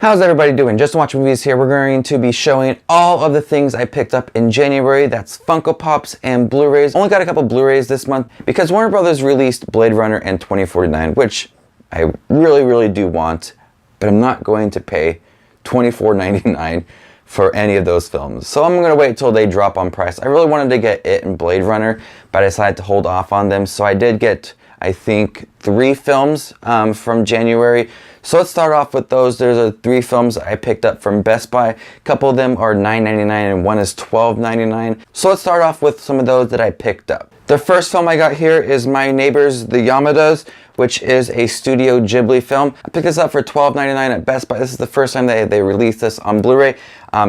How's everybody doing? Just Watch Movies here. We're going to be showing all of the things I picked up in January. That's Funko Pops and Blu-rays. Only got a couple Blu-rays this month because Warner Brothers released Blade Runner and 2049, which I really do want, but I'm not going to pay $24.99 for any of those films. So I'm going to wait till they drop on price. I really wanted to get It and Blade Runner, but I decided to hold off on them. So I did get, I think, 3 films from January. So let's start off with those. There's 3 films I picked up from Best Buy. A couple of them are $9.99 and one is $12.99. So let's start off with some of those that I picked up. The first film I got here is My Neighbors the Yamadas, which is a Studio Ghibli film. I picked this up for $12.99 at Best Buy. This is the first time they released this on Blu-ray.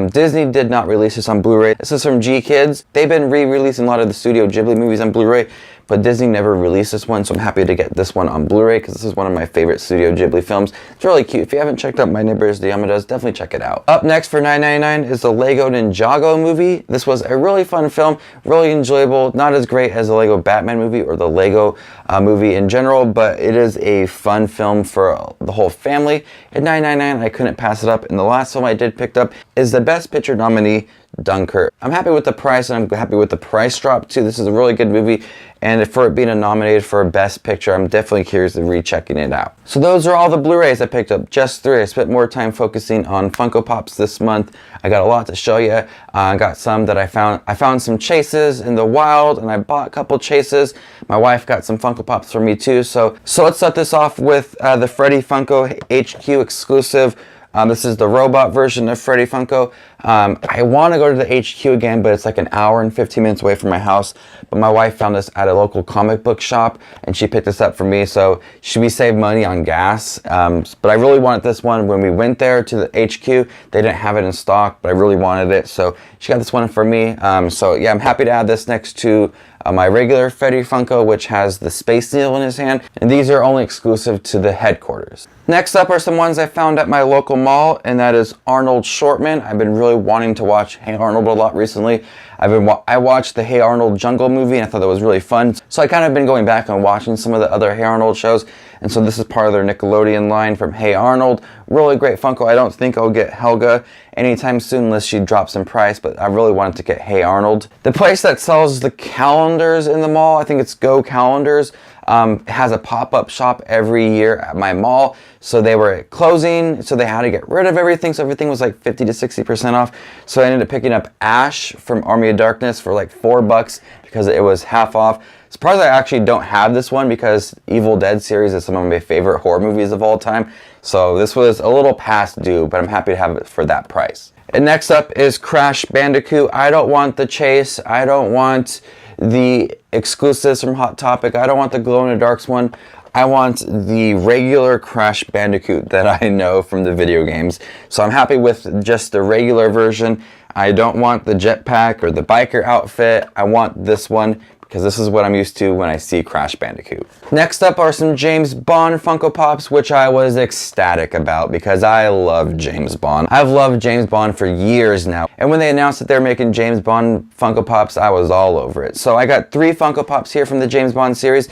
Disney did not release this on Blu-ray. This is from G-Kids. They've been re-releasing a lot of the Studio Ghibli movies on Blu-ray, but Disney never released this one, so I'm happy to get this one on Blu-ray because this is one of my favorite Studio Ghibli films. It's really cute. If you haven't checked out My Neighbors the Yamadas, definitely check it out. Up next for $9.99 is the Lego Ninjago movie. This was a really fun film, really enjoyable. Not as great as the Lego Batman movie or the Lego movie in general, but it is a fun film for the whole family. At $9.99, I couldn't pass it up. And the last film I did pick up is the Best Picture nominee, Dunkirk. I'm happy with the price, and I'm happy with the price drop too. This is a really good movie, and for it being nominated for Best Picture, I'm definitely curious to rechecking it out. So those are all the Blu-rays I picked up, just 3. I spent more time focusing on Funko Pops this month. I got a lot to show you. I got some that I found some chases in the wild, and I bought a couple chases. My wife got some Funko Pops for me too. So let's start this off with the Freddy Funko HQ exclusive. This is the robot version of Freddy Funko. I want to go to the HQ again, but it's like an hour and 15 minutes away from my house. But my wife found this at a local comic book shop, and she picked this up for me. So we saved money on gas. But I really wanted this one. When we went there to the HQ, they didn't have it in stock, but I really wanted it. So she got this one for me. So yeah, I'm happy to add this next to my regular Freddy Funko, which has the Space Needle in his hand, and these are only exclusive to the headquarters. Next up are some ones I found at my local mall, and that is Arnold Shortman. I've been really wanting to watch Hey Arnold a lot recently. I watched the Hey Arnold Jungle movie, and I thought that was really fun. So I kind of been going back and watching some of the other Hey Arnold shows, and so this is part of their Nickelodeon line from Hey Arnold. Really great Funko. I don't think I'll get Helga anytime soon unless she drops in price, but I really wanted to get Hey Arnold. The place that sells the calendars in the mall, I think it's Go Calendars, has a pop-up shop every year at my mall. So they were closing, so they had to get rid of everything. So everything was like 50 to 60% off. So I ended up picking up Ash from Army of Darkness for like $4 because it was half off. Surprised I actually don't have this one because Evil Dead series is some of my favorite horror movies of all time. So this was a little past due, but I'm happy to have it for that price. And next up is Crash Bandicoot. I don't want the chase. I don't want the exclusives from Hot Topic. I don't want the glow-in-the-darks one. I want the regular Crash Bandicoot that I know from the video games. So I'm happy with just the regular version. I don't want the jetpack or the biker outfit. I want this one because this is what I'm used to when I see Crash Bandicoot. Next up are some James Bond Funko Pops, which I was ecstatic about because I love James Bond. I've loved James Bond for years now. And when they announced that they're making James Bond Funko Pops, I was all over it. So I got 3 Funko Pops here from the James Bond series.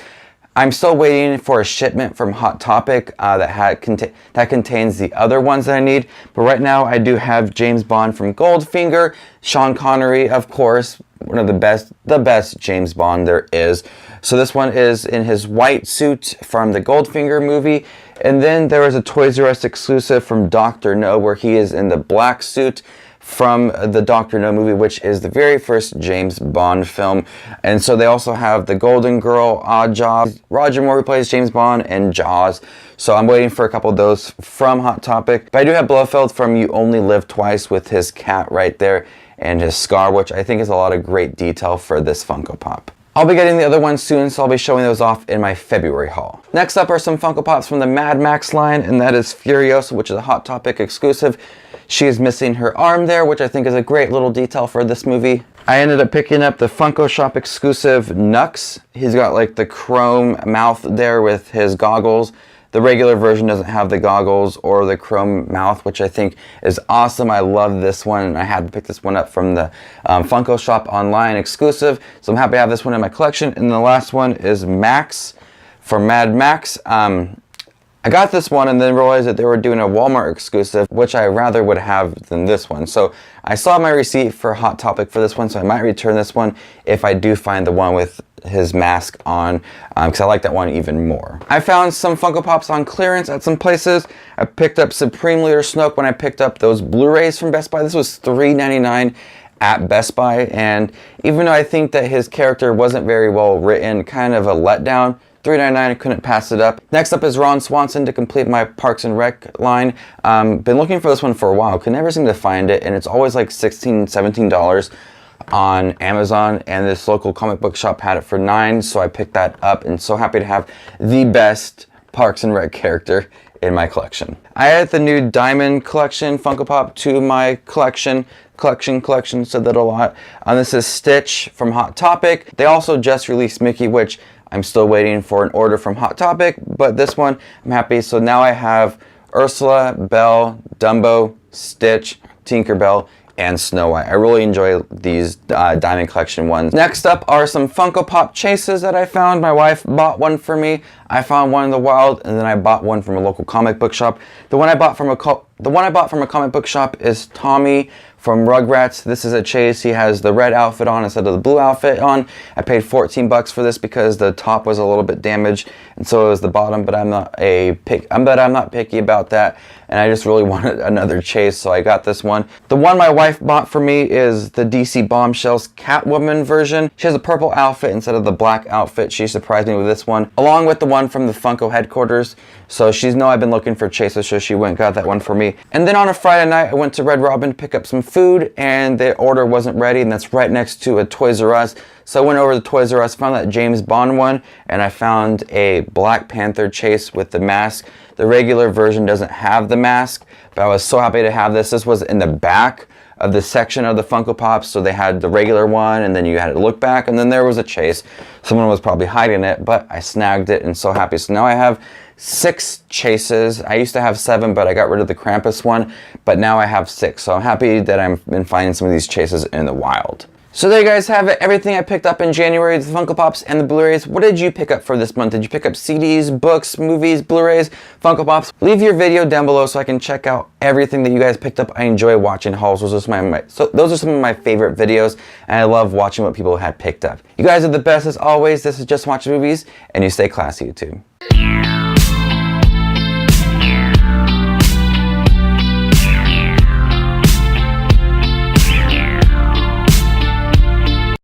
I'm still waiting for a shipment from Hot Topic that contains the other ones that I need. But right now I do have James Bond from Goldfinger, Sean Connery, of course, one of the best James Bond there is. So this one is in his white suit from the Goldfinger movie. And then there is a Toys R Us exclusive from Dr. No where he is in the black suit from the Dr. No movie, which is the very first James Bond film. And so they also have the Golden Girl, Oddjob, Roger Moore who plays James Bond, and Jaws. So I'm waiting for a couple of those from Hot Topic. But I do have Blofeld from You Only Live Twice with his cat right there and his scar, which I think is a lot of great detail for this Funko Pop. I'll be getting the other ones soon, so I'll be showing those off in my February haul. Next up are some Funko Pops from the Mad Max line, and that is Furiosa, which is a Hot Topic exclusive. She is missing her arm there, which I think is a great little detail for this movie. I ended up picking up the Funko Shop exclusive Nux. He's got like the chrome mouth there with his goggles. The regular version doesn't have the goggles or the chrome mouth, which I think is awesome. I love this one, and I had to pick this one up from the Funko Shop online exclusive. So I'm happy to have this one in my collection. And the last one is Max for Mad Max. I I got this one and then realized that they were doing a Walmart exclusive, which I rather would have than this one. So I saw my receipt for Hot Topic for this one, so I might return this one if I do find the one with his mask on, because I like that one even more. I found some Funko Pops on clearance at some places. I picked up Supreme Leader Snoke when I picked up those Blu-rays from Best Buy. This was $3.99 at Best Buy, and even though I think that his character wasn't very well written, kind of a letdown, $3.99, I couldn't pass it up. Next up is Ron Swanson to complete my Parks and Rec line. Been looking for this one for a while, could never seem to find it, and it's always like $16, $17 on Amazon, and this local comic book shop had it for $9, so I picked that up, and so happy to have the best Parks and Rec character in my collection. I added the new Diamond Collection Funko Pop to my collection, said that a lot. This is Stitch from Hot Topic. They also just released Mickey, which I'm still waiting for an order from Hot Topic, but this one, I'm happy. So now I have Ursula, Belle, Dumbo, Stitch, Tinkerbell, and Snow White. I really enjoy these Diamond Collection ones. Next up are some Funko Pop chases that I found. My wife bought one for me. I found one in the wild, and then I bought one from a local comic book shop. The one I bought from a comic book shop is Tommy from Rugrats. This is a chase. He has the red outfit on instead of the blue outfit on. I paid 14 bucks for this because the top was a little bit damaged, and so was the bottom, but I'm not picky about that, and I just really wanted another chase, so I got this one. The one my wife bought for me is the DC Bombshells Catwoman version. She has a purple outfit instead of the black outfit. She surprised me with this one, along with the one from the Funko headquarters. So she's know I've been looking for chases, so she went and got that one for me. And then on a Friday night, I went to Red Robin to pick up some food, and the order wasn't ready, and that's right next to a Toys R Us. So I went over to Toys R Us, found that James Bond one, and I found a Black Panther chase with the mask. The regular version doesn't have the mask, but I was so happy to have this. This was in the back of the section of the Funko Pops, so they had the regular one, and then you had to look back, and then there was a chase. Someone was probably hiding it, but I snagged it, and so happy. So now I have 6 chases. I used to have 7, but I got rid of the Krampus one, but now I have 6, so I'm happy that I've been finding some of these chases in the wild. So there you guys have it, everything I picked up in January, the Funko Pops and the Blu-rays. What did you pick up for this month? Did you pick up CDs, books, movies, Blu-rays, Funko Pops? Leave your video down below so I can check out everything that you guys picked up. I enjoy watching hauls. Those are some of my favorite videos, and I love watching what people had picked up. You guys are the best as always. This is Just Watch Movies, and you stay classy, YouTube.